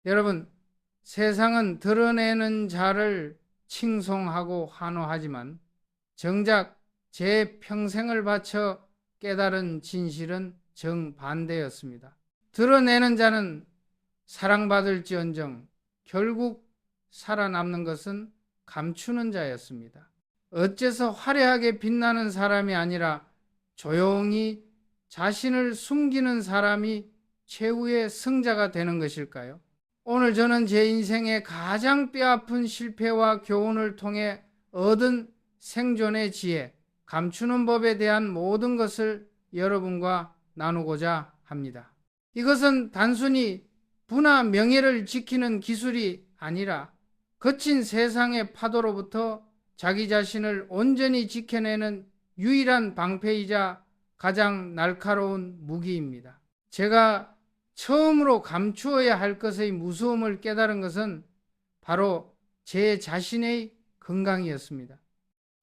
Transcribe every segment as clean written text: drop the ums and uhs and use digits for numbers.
여러분, 세상은 드러내는 자를 칭송하고 환호하지만 정작 제 평생을 바쳐 깨달은 진실은 정반대였습니다. 드러내는 자는 사랑받을지언정 결국 살아남는 것은 감추는 자였습니다. 어째서 화려하게 빛나는 사람이 아니라 조용히 자신을 숨기는 사람이 최후의 승자가 되는 것일까요? 오늘 저는 제 인생의 가장 뼈아픈 실패와 교훈을 통해 얻은 생존의 지혜, 감추는 법에 대한 모든 것을 여러분과 나누고자 합니다. 이것은 단순히 부나 명예를 지키는 기술이 아니라 거친 세상의 파도로부터 자기 자신을 온전히 지켜내는 유일한 방패이자 가장 날카로운 무기입니다. 제가 처음으로 감추어야 할 것의 무서움을 깨달은 것은 바로 제 자신의 건강이었습니다.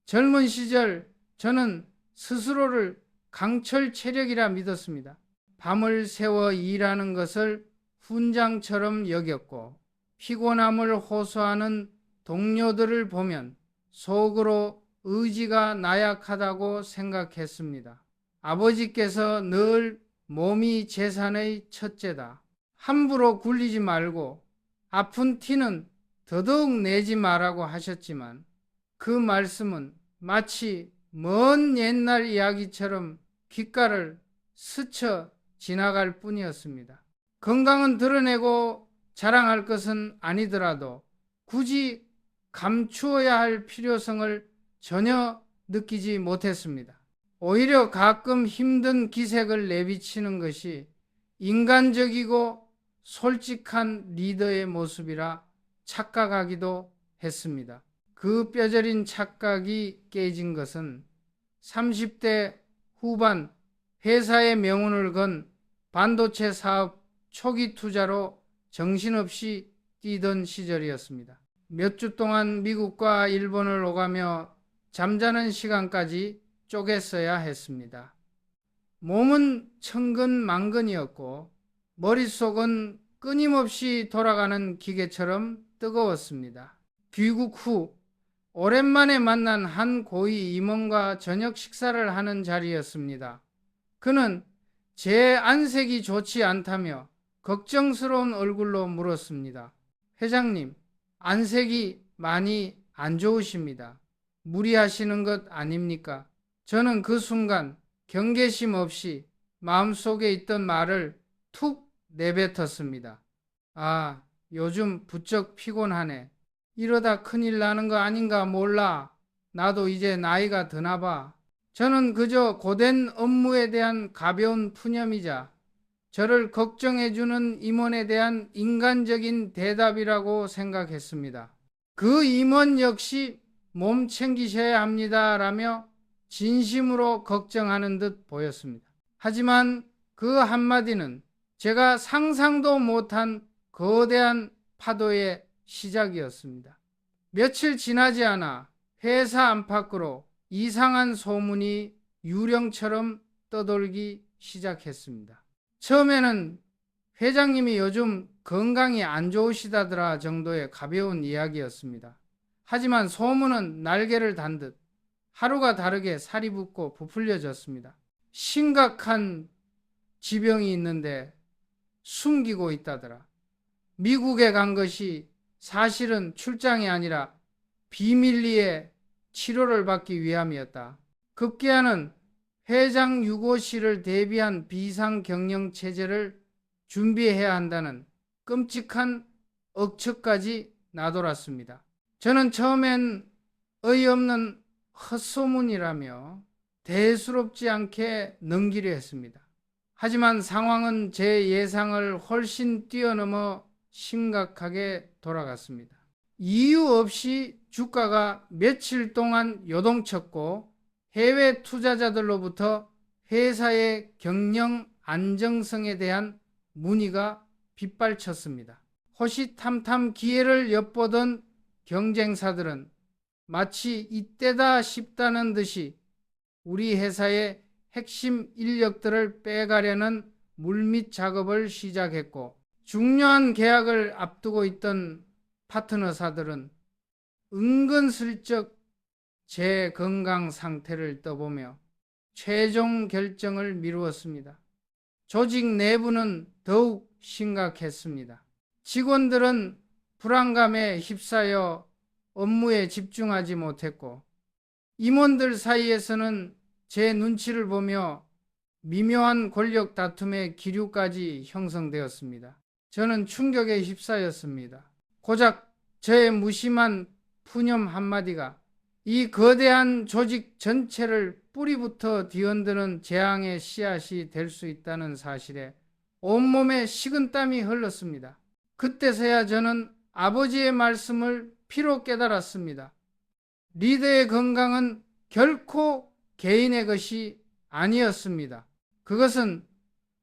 젊은 시절 저는 스스로를 강철 체력이라 믿었습니다. 밤을 새워 일하는 것을 훈장처럼 여겼고 피곤함을 호소하는 동료들을 보면 속으로 의지가 나약하다고 생각했습니다. 아버지께서 늘 몸이 재산의 첫째다. 함부로 굴리지 말고 아픈 티는 더더욱 내지 말라고 하셨지만 그 말씀은 마치 먼 옛날 이야기처럼 귓가를 스쳐 지나갈 뿐이었습니다. 건강은 드러내고 자랑할 것은 아니더라도 굳이 감추어야 할 필요성을 전혀 느끼지 못했습니다. 오히려 가끔 힘든 기색을 내비치는 것이 인간적이고 솔직한 리더의 모습이라 착각하기도 했습니다. 그 뼈저린 착각이 깨진 것은 30대 후반 회사의 명운을 건 반도체 사업 초기 투자로 정신없이 뛰던 시절이었습니다. 몇 주 동안 미국과 일본을 오가며 잠자는 시간까지 쪼갰어야 했습니다. 몸은 천근만근이었고 머릿속은 끊임없이 돌아가는 기계처럼 뜨거웠습니다. 귀국 후 오랜만에 만난 한 고위 임원과 저녁 식사를 하는 자리였습니다. 그는 제 안색이 좋지 않다며 걱정스러운 얼굴로 물었습니다. 회장님, 안색이 많이 안 좋으십니다. 무리하시는 것 아닙니까? 저는 그 순간 경계심 없이 마음속에 있던 말을 툭 내뱉었습니다. 아, 요즘 부쩍 피곤하네. 이러다 큰일 나는 거 아닌가 몰라. 나도 이제 나이가 드나 봐. 저는 그저 고된 업무에 대한 가벼운 푸념이자 저를 걱정해주는 임원에 대한 인간적인 대답이라고 생각했습니다. 그 임원 역시 몸 챙기셔야 합니다라며 진심으로 걱정하는 듯 보였습니다. 하지만 그 한마디는 제가 상상도 못한 거대한 파도의 시작이었습니다. 며칠 지나지 않아 회사 안팎으로 이상한 소문이 유령처럼 떠돌기 시작했습니다. 처음에는 회장님이 요즘 건강이 안 좋으시다더라 정도의 가벼운 이야기였습니다. 하지만 소문은 날개를 단 듯 하루가 다르게 살이 붓고 부풀려졌습니다. 심각한 지병이 있는데 숨기고 있다더라. 미국에 간 것이 사실은 출장이 아니라 비밀리에 치료를 받기 위함이었다. 급기야는 회장 유고시를 대비한 비상경영 체제를 준비해야 한다는 끔찍한 억측까지 나돌았습니다. 저는 처음엔 어이없는 헛소문이라며 대수롭지 않게 넘기려 했습니다. 하지만 상황은 제 예상을 훨씬 뛰어넘어 심각하게 돌아갔습니다. 이유 없이 주가가 며칠 동안 요동쳤고 해외 투자자들로부터 회사의 경영 안정성에 대한 문의가 빗발쳤습니다. 호시탐탐 기회를 엿보던 경쟁사들은 마치 이때다 싶다는 듯이 우리 회사의 핵심 인력들을 빼가려는 물밑 작업을 시작했고 중요한 계약을 앞두고 있던 파트너사들은 은근슬쩍 제 건강 상태를 떠보며 최종 결정을 미루었습니다. 조직 내부는 더욱 심각했습니다. 직원들은 불안감에 휩싸여 업무에 집중하지 못했고, 임원들 사이에서는 제 눈치를 보며 미묘한 권력 다툼의 기류까지 형성되었습니다. 저는 충격에 휩싸였습니다. 고작 저의 무심한 푸념 한마디가 이 거대한 조직 전체를 뿌리부터 뒤흔드는 재앙의 씨앗이 될 수 있다는 사실에 온몸에 식은땀이 흘렀습니다. 그때서야 저는 아버지의 말씀을 피로 깨달았습니다. 리더의 건강은 결코 개인의 것이 아니었습니다. 그것은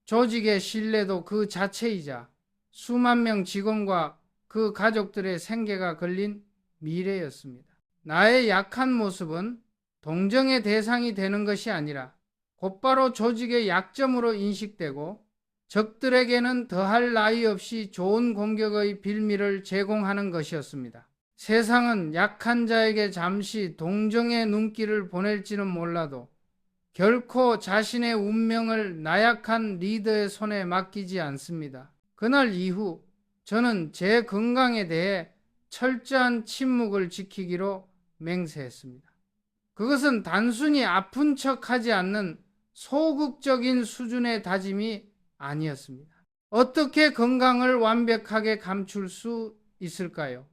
조직의 신뢰도 그 자체이자 수만 명 직원과 그 가족들의 생계가 걸린 미래였습니다. 나의 약한 모습은 동정의 대상이 되는 것이 아니라 곧바로 조직의 약점으로 인식되고 적들에게는 더할 나위 없이 좋은 공격의 빌미를 제공하는 것이었습니다. 세상은 약한 자에게 잠시 동정의 눈길을 보낼지는 몰라도 결코 자신의 운명을 나약한 리더의 손에 맡기지 않습니다. 그날 이후 저는 제 건강에 대해 철저한 침묵을 지키기로 맹세했습니다. 그것은 단순히 아픈 척하지 않는 소극적인 수준의 다짐이 아니었습니다. 어떻게 건강을 완벽하게 감출 수 있을까요?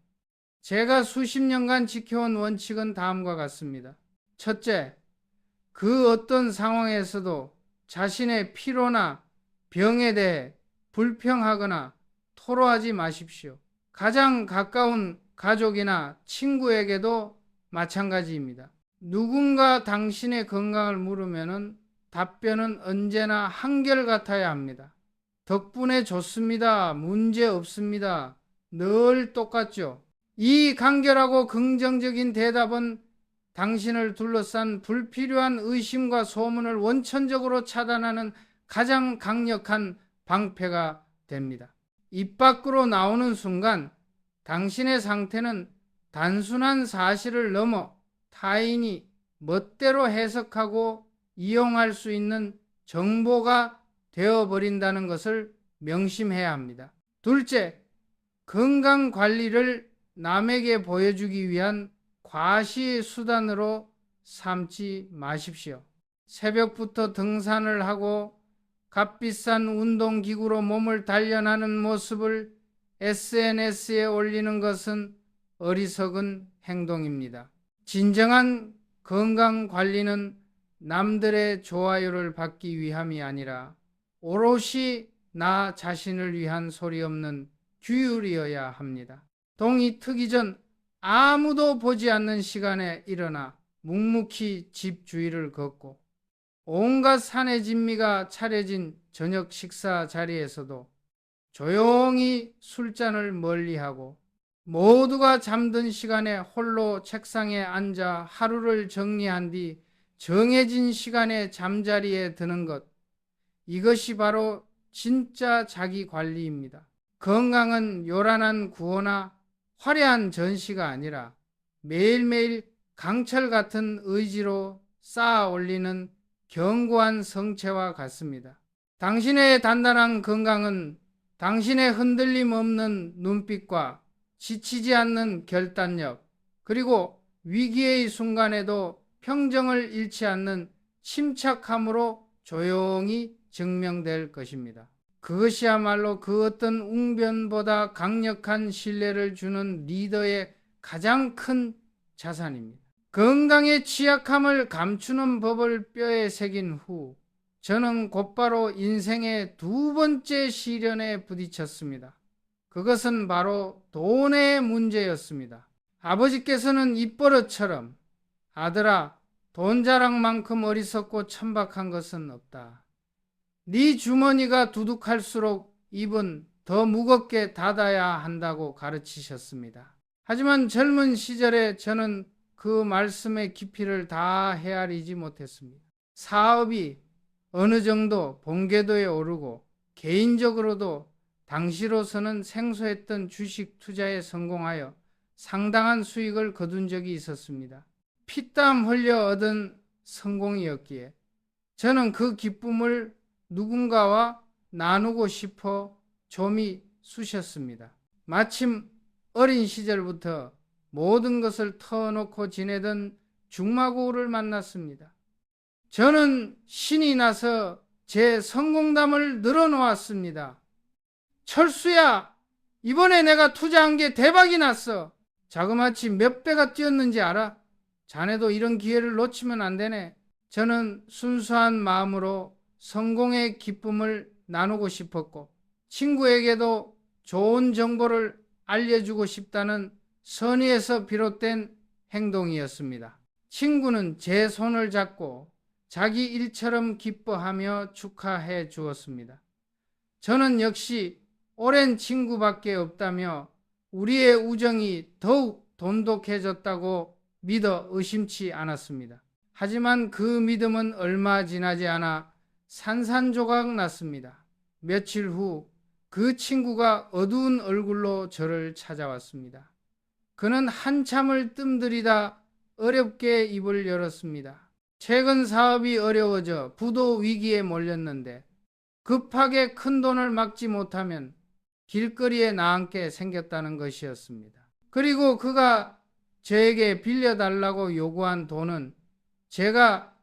제가 수십 년간 지켜온 원칙은 다음과 같습니다. 첫째, 그 어떤 상황에서도 자신의 피로나 병에 대해 불평하거나 토로하지 마십시오. 가장 가까운 가족이나 친구에게도 마찬가지입니다. 누군가 당신의 건강을 물으면 답변은 언제나 한결같아야 합니다. 덕분에 좋습니다. 문제 없습니다. 늘 똑같죠. 이 간결하고 긍정적인 대답은 당신을 둘러싼 불필요한 의심과 소문을 원천적으로 차단하는 가장 강력한 방패가 됩니다. 입 밖으로 나오는 순간 당신의 상태는 단순한 사실을 넘어 타인이 멋대로 해석하고 이용할 수 있는 정보가 되어버린다는 것을 명심해야 합니다. 둘째, 건강 관리를 남에게 보여주기 위한 과시 수단으로 삼지 마십시오. 새벽부터 등산을 하고 값비싼 운동기구로 몸을 단련하는 모습을 SNS에 올리는 것은 어리석은 행동입니다. 진정한 건강관리는 남들의 좋아요를 받기 위함이 아니라 오롯이 나 자신을 위한 소리 없는 규율이어야 합니다. 동이 트기 전 아무도 보지 않는 시간에 일어나 묵묵히 집 주위를 걷고 온갖 산의 진미가 차려진 저녁 식사 자리에서도 조용히 술잔을 멀리하고 모두가 잠든 시간에 홀로 책상에 앉아 하루를 정리한 뒤 정해진 시간에 잠자리에 드는 것, 이것이 바로 진짜 자기 관리입니다. 건강은 요란한 구호나 화려한 전시가 아니라 매일매일 강철 같은 의지로 쌓아 올리는 견고한 성체와 같습니다. 당신의 단단한 건강은 당신의 흔들림 없는 눈빛과 지치지 않는 결단력, 그리고 위기의 순간에도 평정을 잃지 않는 침착함으로 조용히 증명될 것입니다. 그것이야말로 그 어떤 웅변보다 강력한 신뢰를 주는 리더의 가장 큰 자산입니다. 건강의 취약함을 감추는 법을 뼈에 새긴 후 저는 곧바로 인생의 두 번째 시련에 부딪혔습니다. 그것은 바로 돈의 문제였습니다. 아버지께서는 입버릇처럼 아들아, 돈 자랑만큼 어리석고 천박한 것은 없다. 네 주머니가 두둑할수록 입은 더 무겁게 닫아야 한다고 가르치셨습니다. 하지만 젊은 시절에 저는 그 말씀의 깊이를 다 헤아리지 못했습니다. 사업이 어느 정도 본궤도에 오르고 개인적으로도 당시로서는 생소했던 주식 투자에 성공하여 상당한 수익을 거둔 적이 있었습니다. 피땀 흘려 얻은 성공이었기에 저는 그 기쁨을 누군가와 나누고 싶어 좀이 쑤셨습니다. 마침 어린 시절부터 모든 것을 터놓고 지내던 중마고우를 만났습니다. 저는 신이 나서 제 성공담을 늘어놓았습니다. 철수야, 이번에 내가 투자한 게 대박이 났어. 자그마치 몇 배가 뛰었는지 알아? 자네도 이런 기회를 놓치면 안 되네. 저는 순수한 마음으로 성공의 기쁨을 나누고 싶었고 친구에게도 좋은 정보를 알려주고 싶다는 선의에서 비롯된 행동이었습니다. 친구는 제 손을 잡고 자기 일처럼 기뻐하며 축하해 주었습니다. 저는 역시 오랜 친구밖에 없다며 우리의 우정이 더욱 돈독해졌다고 믿어 의심치 않았습니다. 하지만 그 믿음은 얼마 지나지 않아 산산조각 났습니다. 며칠 후 그 친구가 어두운 얼굴로 저를 찾아왔습니다. 그는 한참을 뜸들이다 어렵게 입을 열었습니다. 최근 사업이 어려워져 부도 위기에 몰렸는데 급하게 큰 돈을 막지 못하면 길거리에 나앉게 생겼다는 것이었습니다. 그리고 그가 저에게 빌려달라고 요구한 돈은 제가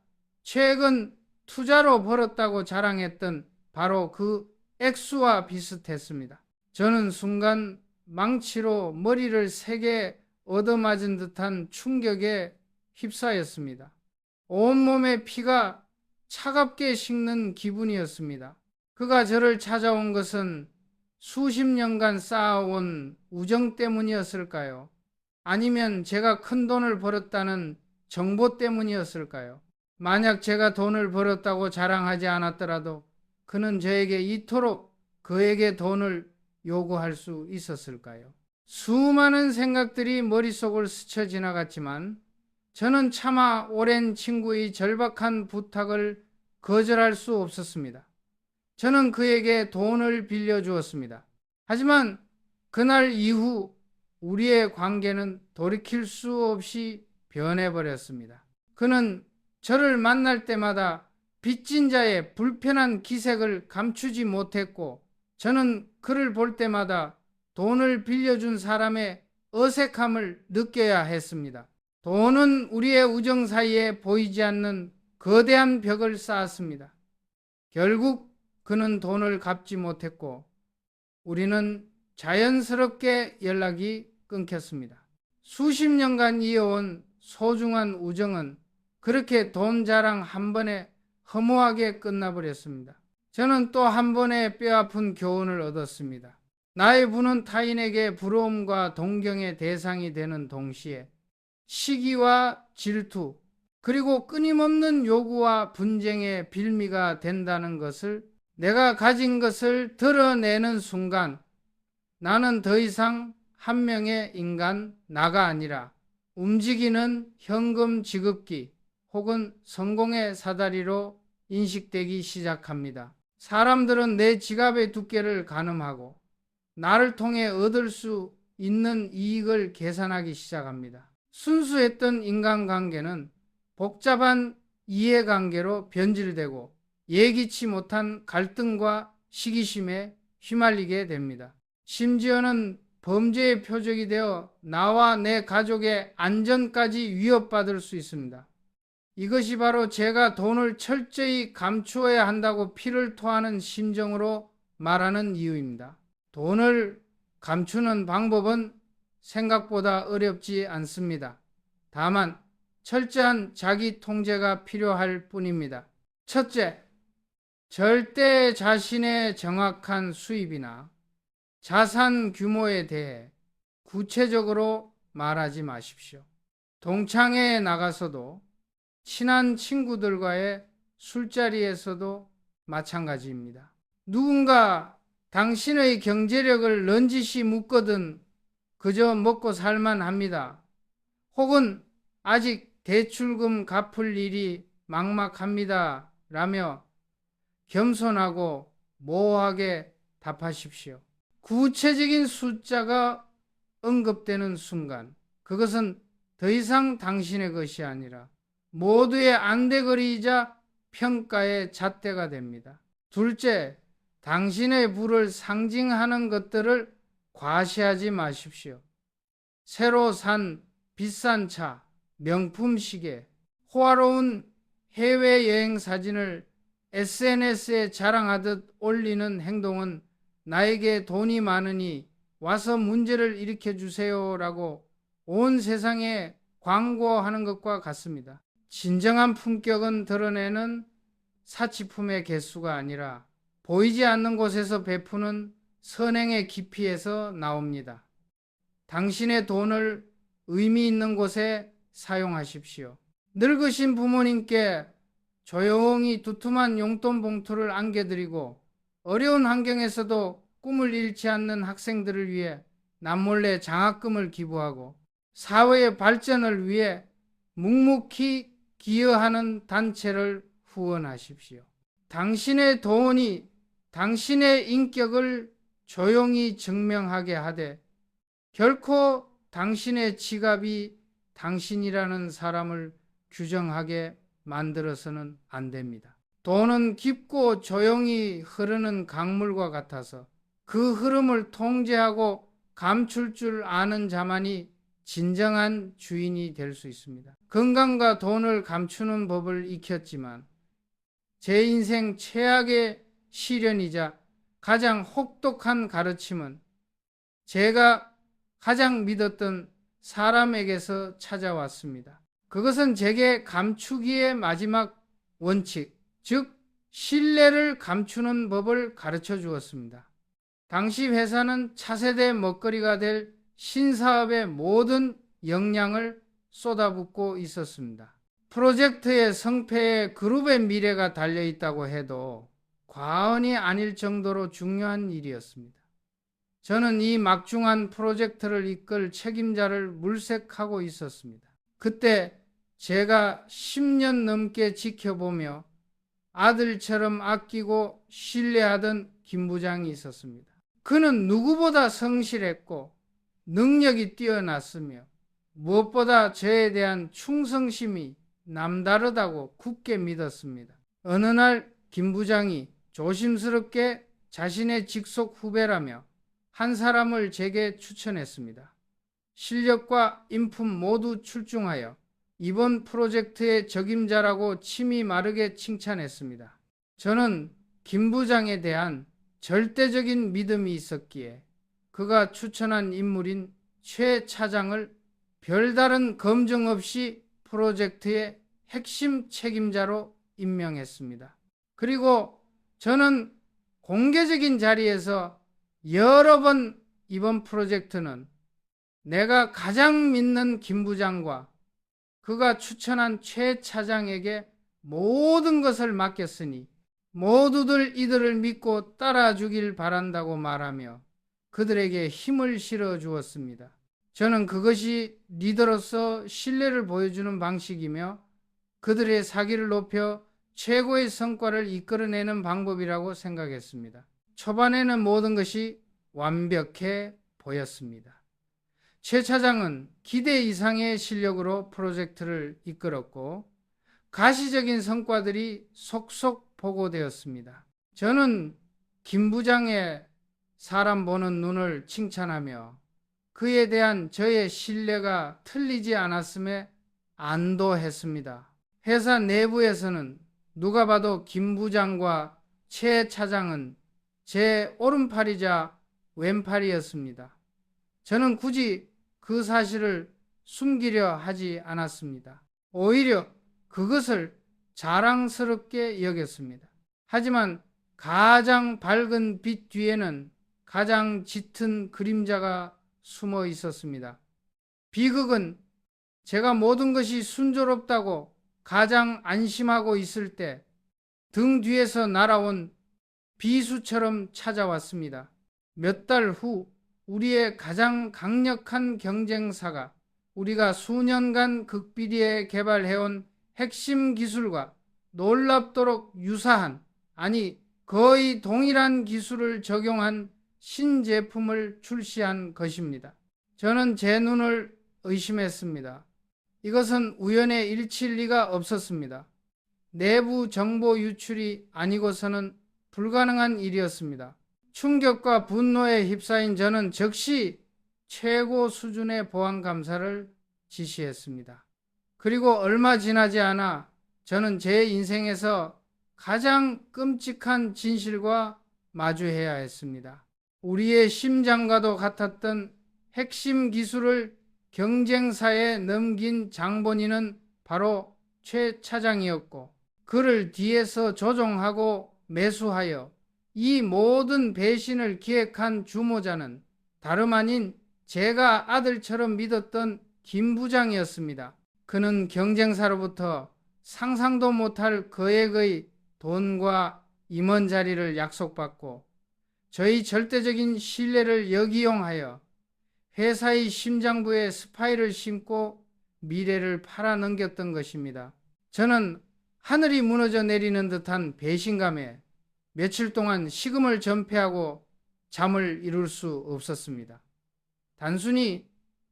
최근 투자로 벌었다고 자랑했던 바로 그 액수와 비슷했습니다. 저는 순간 망치로 머리를 세게 얻어맞은 듯한 충격에 휩싸였습니다. 온몸에 피가 차갑게 식는 기분이었습니다. 그가 저를 찾아온 것은 수십 년간 쌓아온 우정 때문이었을까요? 아니면 제가 큰 돈을 벌었다는 정보 때문이었을까요? 만약 제가 돈을 벌었다고 자랑하지 않았더라도 그는 저에게 이토록 그에게 돈을 요구할 수 있었을까요? 수많은 생각들이 머릿속을 스쳐 지나갔지만 저는 차마 오랜 친구의 절박한 부탁을 거절할 수 없었습니다. 저는 그에게 돈을 빌려주었습니다. 하지만 그날 이후 우리의 관계는 돌이킬 수 없이 변해버렸습니다. 그는 저를 만날 때마다 빚진 자의 불편한 기색을 감추지 못했고 저는 그를 볼 때마다 돈을 빌려준 사람의 어색함을 느껴야 했습니다. 돈은 우리의 우정 사이에 보이지 않는 거대한 벽을 쌓았습니다. 결국 그는 돈을 갚지 못했고 우리는 자연스럽게 연락이 끊겼습니다. 수십 년간 이어온 소중한 우정은 그렇게 돈 자랑 한 번에 허무하게 끝나버렸습니다. 저는 또 한 번의 뼈아픈 교훈을 얻었습니다. 나의 부는 타인에게 부러움과 동경의 대상이 되는 동시에 시기와 질투 그리고 끊임없는 요구와 분쟁의 빌미가 된다는 것을 내가 가진 것을 드러내는 순간 나는 더 이상 한 명의 인간 나가 아니라 움직이는 현금 지급기 혹은 성공의 사다리로 인식되기 시작합니다. 사람들은 내 지갑의 두께를 가늠하고 나를 통해 얻을 수 있는 이익을 계산하기 시작합니다. 순수했던 인간관계는 복잡한 이해관계로 변질되고 예기치 못한 갈등과 시기심에 휘말리게 됩니다. 심지어는 범죄의 표적이 되어 나와 내 가족의 안전까지 위협받을 수 있습니다. 이것이 바로 제가 돈을 철저히 감추어야 한다고 피를 토하는 심정으로 말하는 이유입니다. 돈을 감추는 방법은 생각보다 어렵지 않습니다. 다만 철저한 자기 통제가 필요할 뿐입니다. 첫째, 절대 자신의 정확한 수입이나 자산 규모에 대해 구체적으로 말하지 마십시오. 동창회에 나가서도 친한 친구들과의 술자리에서도 마찬가지입니다. 누군가 당신의 경제력을 넌지시 묻거든 그저 먹고 살만 합니다. 혹은 아직 대출금 갚을 일이 막막합니다. 라며 겸손하고 모호하게 답하십시오. 구체적인 숫자가 언급되는 순간 그것은 더 이상 당신의 것이 아니라 모두의 안대거리이자 평가의 잣대가 됩니다. 둘째, 당신의 부를 상징하는 것들을 과시하지 마십시오. 새로 산 비싼 차, 명품 시계, 호화로운 해외여행 사진을 SNS에 자랑하듯 올리는 행동은 나에게 돈이 많으니 와서 문제를 일으켜 주세요라고 온 세상에 광고하는 것과 같습니다. 진정한 품격은 드러내는 사치품의 개수가 아니라 보이지 않는 곳에서 베푸는 선행의 깊이에서 나옵니다. 당신의 돈을 의미 있는 곳에 사용하십시오. 늙으신 부모님께 조용히 두툼한 용돈 봉투를 안겨드리고 어려운 환경에서도 꿈을 잃지 않는 학생들을 위해 남몰래 장학금을 기부하고 사회의 발전을 위해 묵묵히 기여하는 단체를 후원하십시오. 당신의 돈이 당신의 인격을 조용히 증명하게 하되 결코 당신의 지갑이 당신이라는 사람을 규정하게 만들어서는 안 됩니다. 돈은 깊고 조용히 흐르는 강물과 같아서 그 흐름을 통제하고 감출 줄 아는 자만이 진정한 주인이 될 수 있습니다. 건강과 돈을 감추는 법을 익혔지만 제 인생 최악의 시련이자 가장 혹독한 가르침은 제가 가장 믿었던 사람에게서 찾아왔습니다. 그것은 제게 감추기의 마지막 원칙, 즉 신뢰를 감추는 법을 가르쳐 주었습니다. 당시 회사는 차세대 먹거리가 될 신사업의 모든 역량을 쏟아붓고 있었습니다. 프로젝트의 성패에 그룹의 미래가 달려있다고 해도 과언이 아닐 정도로 중요한 일이었습니다. 저는 이 막중한 프로젝트를 이끌 책임자를 물색하고 있었습니다. 그때 제가 10년 넘게 지켜보며 아들처럼 아끼고 신뢰하던 김 부장이 있었습니다. 그는 누구보다 성실했고 능력이 뛰어났으며 무엇보다 저에 대한 충성심이 남다르다고 굳게 믿었습니다. 어느 날 김 부장이 조심스럽게 자신의 직속 후배라며 한 사람을 제게 추천했습니다. 실력과 인품 모두 출중하여 이번 프로젝트의 적임자라고 침이 마르게 칭찬했습니다. 저는 김 부장에 대한 절대적인 믿음이 있었기에 그가 추천한 인물인 최 차장을 별다른 검증 없이 프로젝트의 핵심 책임자로 임명했습니다. 그리고 저는 공개적인 자리에서 여러 번 이번 프로젝트는 내가 가장 믿는 김 부장과 그가 추천한 최 차장에게 모든 것을 맡겼으니 모두들 이들을 믿고 따라주길 바란다고 말하며 그들에게 힘을 실어 주었습니다. 저는 그것이 리더로서 신뢰를 보여주는 방식이며 그들의 사기를 높여 최고의 성과를 이끌어내는 방법이라고 생각했습니다. 초반에는 모든 것이 완벽해 보였습니다. 최 차장은 기대 이상의 실력으로 프로젝트를 이끌었고 가시적인 성과들이 속속 보고되었습니다. 저는 김 부장의 사람 보는 눈을 칭찬하며 그에 대한 저의 신뢰가 틀리지 않았음에 안도했습니다. 회사 내부에서는 누가 봐도 김 부장과 최 차장은 제 오른팔이자 왼팔이었습니다. 저는 굳이 그 사실을 숨기려 하지 않았습니다. 오히려 그것을 자랑스럽게 여겼습니다. 하지만 가장 밝은 빛 뒤에는 가장 짙은 그림자가 숨어 있었습니다. 비극은 제가 모든 것이 순조롭다고 가장 안심하고 있을 때 등 뒤에서 날아온 비수처럼 찾아왔습니다. 몇 달 후 우리의 가장 강력한 경쟁사가 우리가 수년간 극비리에 개발해온 핵심 기술과 놀랍도록 유사한, 아니 거의 동일한 기술을 적용한 신제품을 출시한 것입니다. 저는 제 눈을 의심했습니다. 이것은 우연의 일치일 리가 없었습니다. 내부 정보 유출이 아니고서는 불가능한 일이었습니다. 충격과 분노에 휩싸인 저는 즉시 최고 수준의 보안 감사를 지시했습니다. 그리고 얼마 지나지 않아 저는 제 인생에서 가장 끔찍한 진실과 마주해야 했습니다. 우리의 심장과도 같았던 핵심 기술을 경쟁사에 넘긴 장본인은 바로 최 차장이었고, 그를 뒤에서 조종하고 매수하여 이 모든 배신을 기획한 주모자는 다름 아닌 제가 아들처럼 믿었던 김 부장이었습니다. 그는 경쟁사로부터 상상도 못할 거액의 돈과 임원 자리를 약속받고 저희 절대적인 신뢰를 역이용하여 회사의 심장부에 스파이를 심고 미래를 팔아넘겼던 것입니다. 저는 하늘이 무너져 내리는 듯한 배신감에 며칠 동안 식음을 전폐하고 잠을 이룰 수 없었습니다. 단순히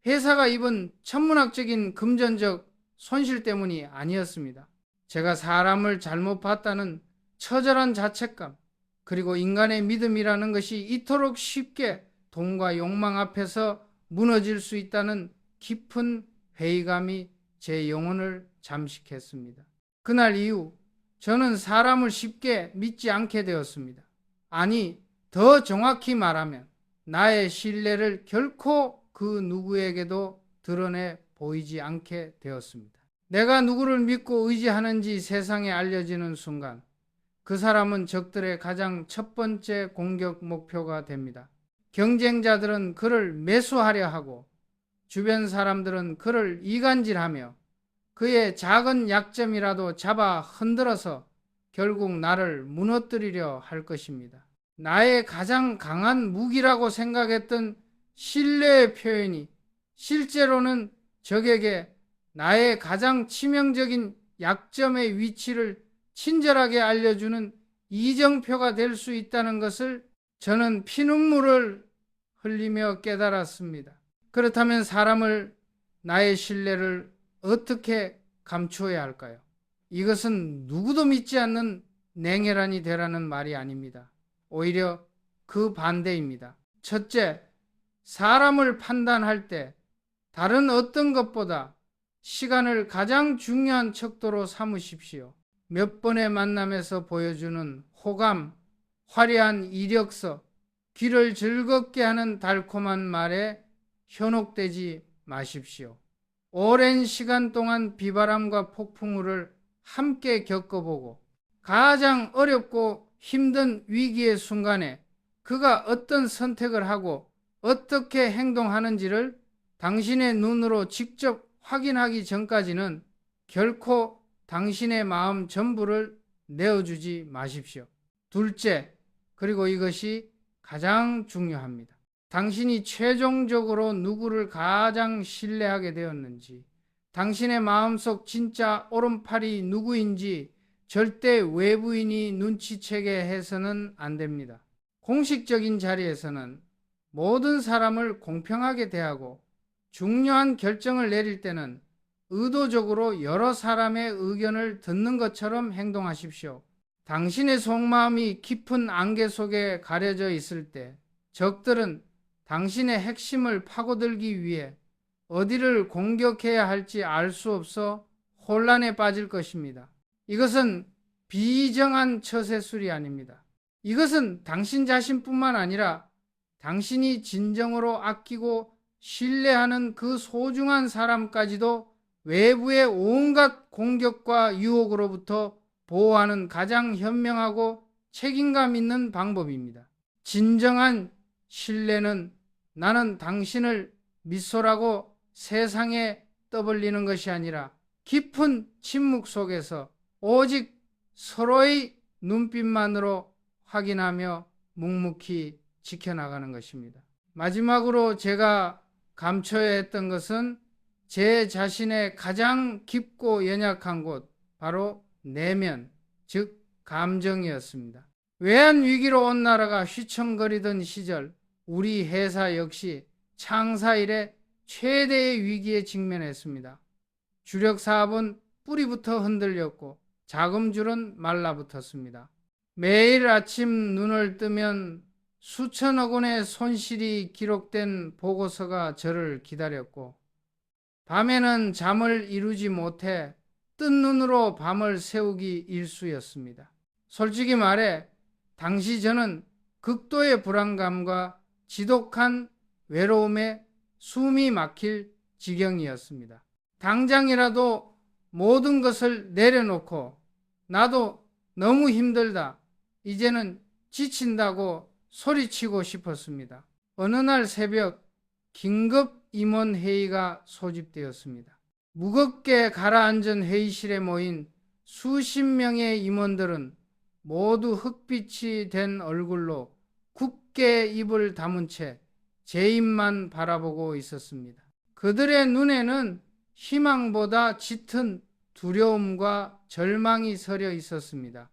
회사가 입은 천문학적인 금전적 손실 때문이 아니었습니다. 제가 사람을 잘못 봤다는 처절한 자책감, 그리고 인간의 믿음이라는 것이 이토록 쉽게 돈과 욕망 앞에서 무너질 수 있다는 깊은 회의감이 제 영혼을 잠식했습니다. 그날 이후 저는 사람을 쉽게 믿지 않게 되었습니다. 아니, 더 정확히 말하면 나의 신뢰를 결코 그 누구에게도 드러내 보이지 않게 되었습니다. 내가 누구를 믿고 의지하는지 세상에 알려지는 순간 그 사람은 적들의 가장 첫 번째 공격 목표가 됩니다. 경쟁자들은 그를 매수하려 하고 주변 사람들은 그를 이간질하며 그의 작은 약점이라도 잡아 흔들어서 결국 나를 무너뜨리려 할 것입니다. 나의 가장 강한 무기라고 생각했던 신뢰의 표현이 실제로는 적에게 나의 가장 치명적인 약점의 위치를 친절하게 알려주는 이정표가 될 수 있다는 것을 저는 피눈물을 흘리며 깨달았습니다. 그렇다면 사람을, 나의 신뢰를 어떻게 감추어야 할까요? 이것은 누구도 믿지 않는 냉혈한이 되라는 말이 아닙니다. 오히려 그 반대입니다. 첫째, 사람을 판단할 때 다른 어떤 것보다 시간을 가장 중요한 척도로 삼으십시오. 몇 번의 만남에서 보여주는 호감, 화려한 이력서, 귀를 즐겁게 하는 달콤한 말에 현혹되지 마십시오. 오랜 시간 동안 비바람과 폭풍우를 함께 겪어보고 가장 어렵고 힘든 위기의 순간에 그가 어떤 선택을 하고 어떻게 행동하는지를 당신의 눈으로 직접 확인하기 전까지는 결코 당신의 마음 전부를 내어주지 마십시오. 둘째, 그리고 이것이 가장 중요합니다. 당신이 최종적으로 누구를 가장 신뢰하게 되었는지, 당신의 마음속 진짜 오른팔이 누구인지 절대 외부인이 눈치채게 해서는 안 됩니다. 공식적인 자리에서는 모든 사람을 공평하게 대하고 중요한 결정을 내릴 때는 의도적으로 여러 사람의 의견을 듣는 것처럼 행동하십시오. 당신의 속마음이 깊은 안개 속에 가려져 있을 때 적들은 당신의 핵심을 파고들기 위해 어디를 공격해야 할지 알 수 없어 혼란에 빠질 것입니다. 이것은 비정한 처세술이 아닙니다. 이것은 당신 자신뿐만 아니라 당신이 진정으로 아끼고 신뢰하는 그 소중한 사람까지도 외부의 온갖 공격과 유혹으로부터 보호하는 가장 현명하고 책임감 있는 방법입니다. 진정한 신뢰는 나는 당신을 믿소라고 세상에 떠벌리는 것이 아니라 깊은 침묵 속에서 오직 서로의 눈빛만으로 확인하며 묵묵히 지켜나가는 것입니다. 마지막으로 제가 감춰야 했던 것은 제 자신의 가장 깊고 연약한 곳, 바로 내면, 즉 감정이었습니다. 외환 위기로 온 나라가 휘청거리던 시절 우리 회사 역시 창사 이래 최대의 위기에 직면했습니다. 주력 사업은 뿌리부터 흔들렸고 자금줄은 말라붙었습니다. 매일 아침 눈을 뜨면 수천억 원의 손실이 기록된 보고서가 저를 기다렸고, 밤에는 잠을 이루지 못해 뜬 눈으로 밤을 새우기 일쑤였습니다. 솔직히 말해 당시 저는 극도의 불안감과 지독한 외로움에 숨이 막힐 지경이었습니다. 당장이라도 모든 것을 내려놓고 나도 너무 힘들다, 이제는 지친다고 소리치고 싶었습니다. 어느 날 새벽 긴급 임원회의가 소집되었습니다. 무겁게 가라앉은 회의실에 모인 수십 명의 임원들은 모두 흑빛이 된 얼굴로 굳게 입을 다문 채 제 입만 바라보고 있었습니다. 그들의 눈에는 희망보다 짙은 두려움과 절망이 서려 있었습니다.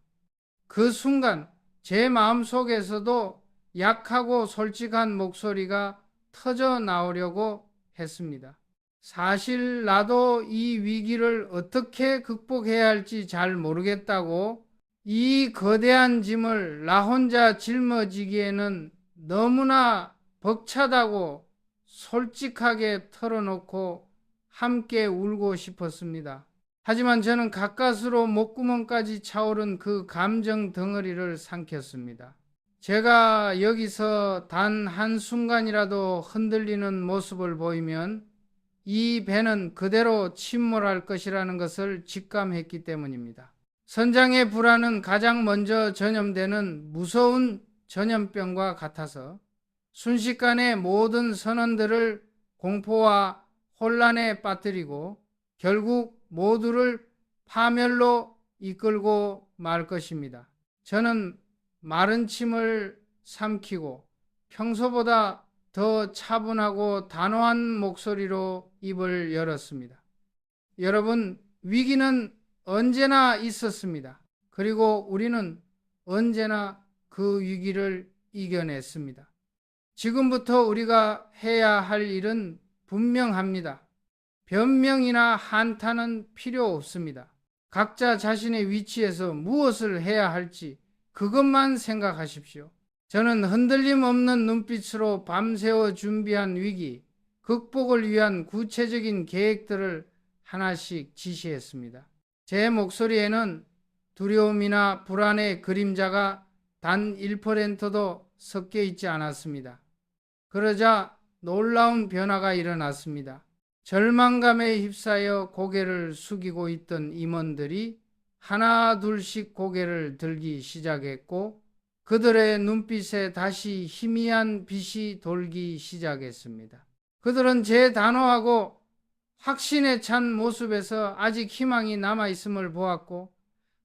그 순간 제 마음속에서도 약하고 솔직한 목소리가 터져 나오려고 했습니다. 사실 나도 이 위기를 어떻게 극복해야 할지 잘 모르겠다고, 이 거대한 짐을 나 혼자 짊어지기에는 너무나 벅차다고 솔직하게 털어놓고 함께 울고 싶었습니다. 하지만 저는 가까스로 목구멍까지 차오른 그 감정 덩어리를 삼켰습니다. 제가 여기서 단 한순간이라도 흔들리는 모습을 보이면 이 배는 그대로 침몰할 것이라는 것을 직감했기 때문입니다. 선장의 불안은 가장 먼저 전염되는 무서운 전염병과 같아서 순식간에 모든 선원들을 공포와 혼란에 빠뜨리고 결국 모두를 파멸로 이끌고 말 것입니다. 저는 마른 침을 삼키고 평소보다 더 차분하고 단호한 목소리로 입을 열었습니다. 여러분, 위기는 언제나 있었습니다. 그리고 우리는 언제나 그 위기를 이겨냈습니다. 지금부터 우리가 해야 할 일은 분명합니다. 변명이나 한탄은 필요 없습니다. 각자 자신의 위치에서 무엇을 해야 할지 그것만 생각하십시오. 저는 흔들림 없는 눈빛으로 밤새워 준비한 위기 극복을 위한 구체적인 계획들을 하나씩 지시했습니다. 제 목소리에는 두려움이나 불안의 그림자가 단 1%도 섞여 있지 않았습니다. 그러자 놀라운 변화가 일어났습니다. 절망감에 휩싸여 고개를 숙이고 있던 임원들이 하나 둘씩 고개를 들기 시작했고, 그들의 눈빛에 다시 희미한 빛이 돌기 시작했습니다. 그들은 제 단호하고 확신에 찬 모습에서 아직 희망이 남아있음을 보았고,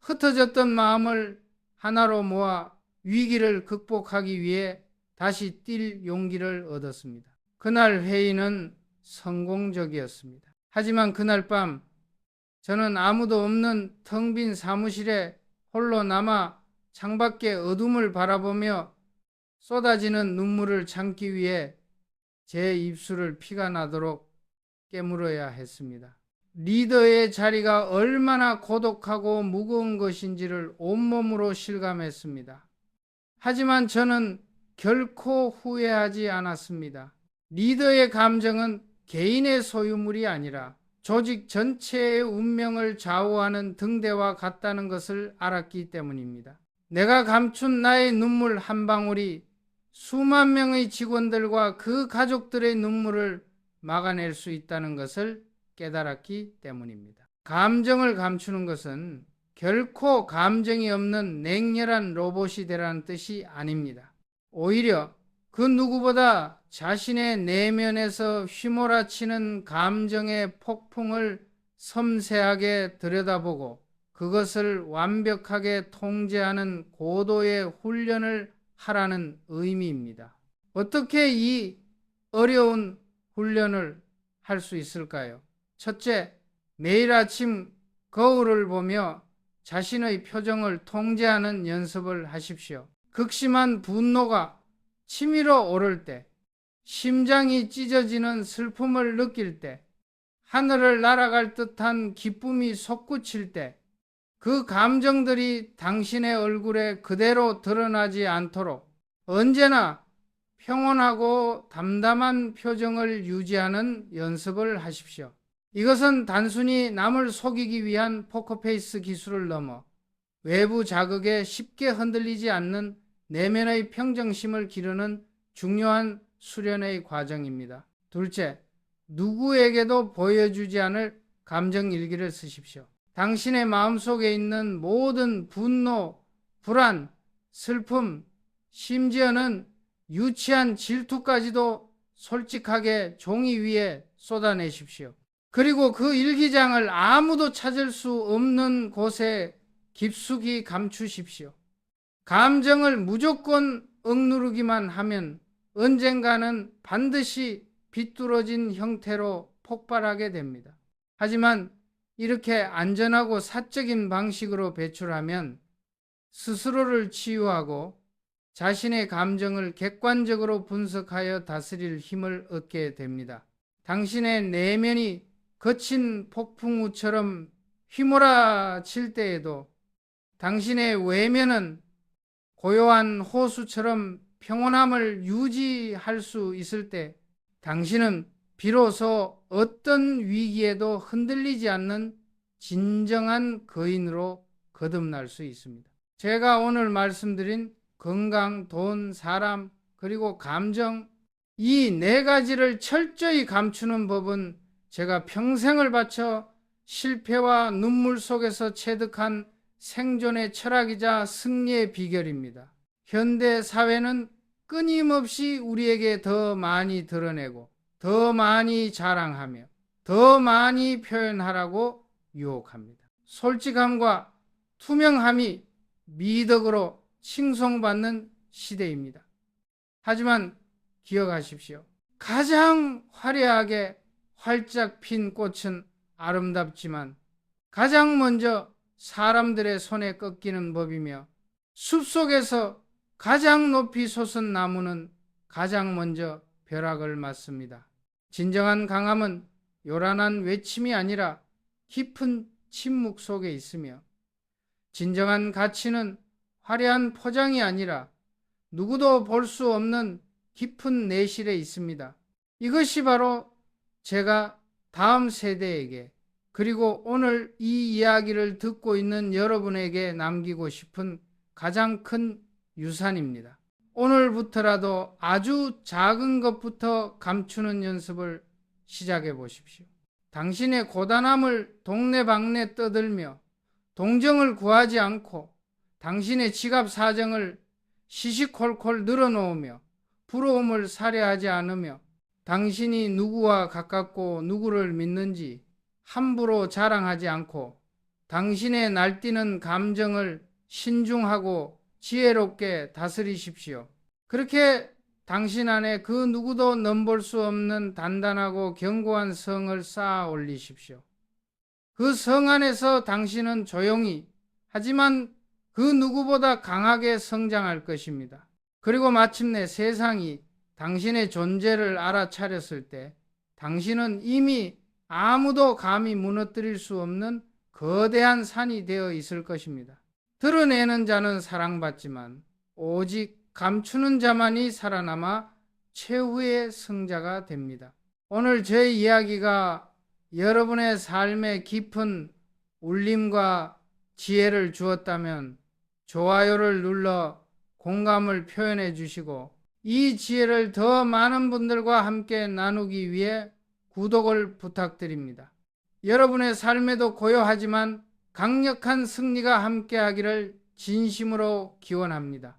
흩어졌던 마음을 하나로 모아 위기를 극복하기 위해 다시 뛸 용기를 얻었습니다. 그날 회의는 성공적이었습니다. 하지만 그날 밤 저는 아무도 없는 텅 빈 사무실에 홀로 남아 창밖의 어둠을 바라보며 쏟아지는 눈물을 참기 위해 제 입술을 피가 나도록 깨물어야 했습니다. 리더의 자리가 얼마나 고독하고 무거운 것인지를 온몸으로 실감했습니다. 하지만 저는 결코 후회하지 않았습니다. 리더의 감정은 개인의 소유물이 아니라 조직 전체의 운명을 좌우하는 등대와 같다는 것을 알았기 때문입니다. 내가 감춘 나의 눈물 한 방울이 수만 명의 직원들과 그 가족들의 눈물을 막아낼 수 있다는 것을 깨달았기 때문입니다. 감정을 감추는 것은 결코 감정이 없는 냉혈한 로봇이 되라는 뜻이 아닙니다. 오히려 그 누구보다 자신의 내면에서 휘몰아치는 감정의 폭풍을 섬세하게 들여다보고 그것을 완벽하게 통제하는 고도의 훈련을 하라는 의미입니다. 어떻게 이 어려운 훈련을 할 수 있을까요? 첫째, 매일 아침 거울을 보며 자신의 표정을 통제하는 연습을 하십시오. 극심한 분노가 치밀어 오를 때, 심장이 찢어지는 슬픔을 느낄 때, 하늘을 날아갈 듯한 기쁨이 솟구칠 때, 그 감정들이 당신의 얼굴에 그대로 드러나지 않도록 언제나 평온하고 담담한 표정을 유지하는 연습을 하십시오. 이것은 단순히 남을 속이기 위한 포커페이스 기술을 넘어 외부 자극에 쉽게 흔들리지 않는 내면의 평정심을 기르는 중요한 수련의 과정입니다. 둘째, 누구에게도 보여주지 않을 감정 일기를 쓰십시오. 당신의 마음속에 있는 모든 분노, 불안, 슬픔, 심지어는 유치한 질투까지도 솔직하게 종이 위에 쏟아내십시오. 그리고 그 일기장을 아무도 찾을 수 없는 곳에 깊숙이 감추십시오. 감정을 무조건 억누르기만 하면 언젠가는 반드시 비뚤어진 형태로 폭발하게 됩니다. 하지만 이렇게 안전하고 사적인 방식으로 배출하면 스스로를 치유하고 자신의 감정을 객관적으로 분석하여 다스릴 힘을 얻게 됩니다. 당신의 내면이 거친 폭풍우처럼 휘몰아칠 때에도 당신의 외면은 고요한 호수처럼 평온함을 유지할 수 있을 때 당신은 비로소 어떤 위기에도 흔들리지 않는 진정한 거인으로 거듭날 수 있습니다. 제가 오늘 말씀드린 건강, 돈, 사람, 그리고 감정, 이 네 가지를 철저히 감추는 법은 제가 평생을 바쳐 실패와 눈물 속에서 체득한 생존의 철학이자 승리의 비결입니다. 현대 사회는 끊임없이 우리에게 더 많이 드러내고 더 많이 자랑하며 더 많이 표현하라고 유혹합니다. 솔직함과 투명함이 미덕으로 칭송받는 시대입니다. 하지만 기억하십시오. 가장 화려하게 활짝 핀 꽃은 아름답지만 가장 먼저 사람들의 손에 꺾이는 법이며 숲속에서 가장 높이 솟은 나무는 가장 먼저 벼락을 맞습니다. 진정한 강함은 요란한 외침이 아니라 깊은 침묵 속에 있으며 진정한 가치는 화려한 포장이 아니라 누구도 볼 수 없는 깊은 내실에 있습니다. 이것이 바로 제가 다음 세대에게 그리고 오늘 이 이야기를 듣고 있는 여러분에게 남기고 싶은 가장 큰 유산입니다. 오늘부터라도 아주 작은 것부터 감추는 연습을 시작해 보십시오. 당신의 고단함을 동네방네 떠들며 동정을 구하지 않고 당신의 지갑 사정을 시시콜콜 늘어놓으며 부러움을 살해하지 않으며 당신이 누구와 가깝고 누구를 믿는지 함부로 자랑하지 않고 당신의 날뛰는 감정을 신중하고 지혜롭게 다스리십시오. 그렇게 당신 안에 그 누구도 넘볼 수 없는 단단하고 견고한 성을 쌓아 올리십시오. 그 성 안에서 당신은 조용히 하지만 그 누구보다 강하게 성장할 것입니다. 그리고 마침내 세상이 당신의 존재를 알아차렸을 때 당신은 이미 아무도 감히 무너뜨릴 수 없는 거대한 산이 되어 있을 것입니다. 드러내는 자는 사랑받지만 오직 감추는 자만이 살아남아 최후의 승자가 됩니다. 오늘 제 이야기가 여러분의 삶에 깊은 울림과 지혜를 주었다면 좋아요를 눌러 공감을 표현해 주시고 이 지혜를 더 많은 분들과 함께 나누기 위해 구독을 부탁드립니다. 여러분의 삶에도 고요하지만 강력한 승리가 함께하기를 진심으로 기원합니다.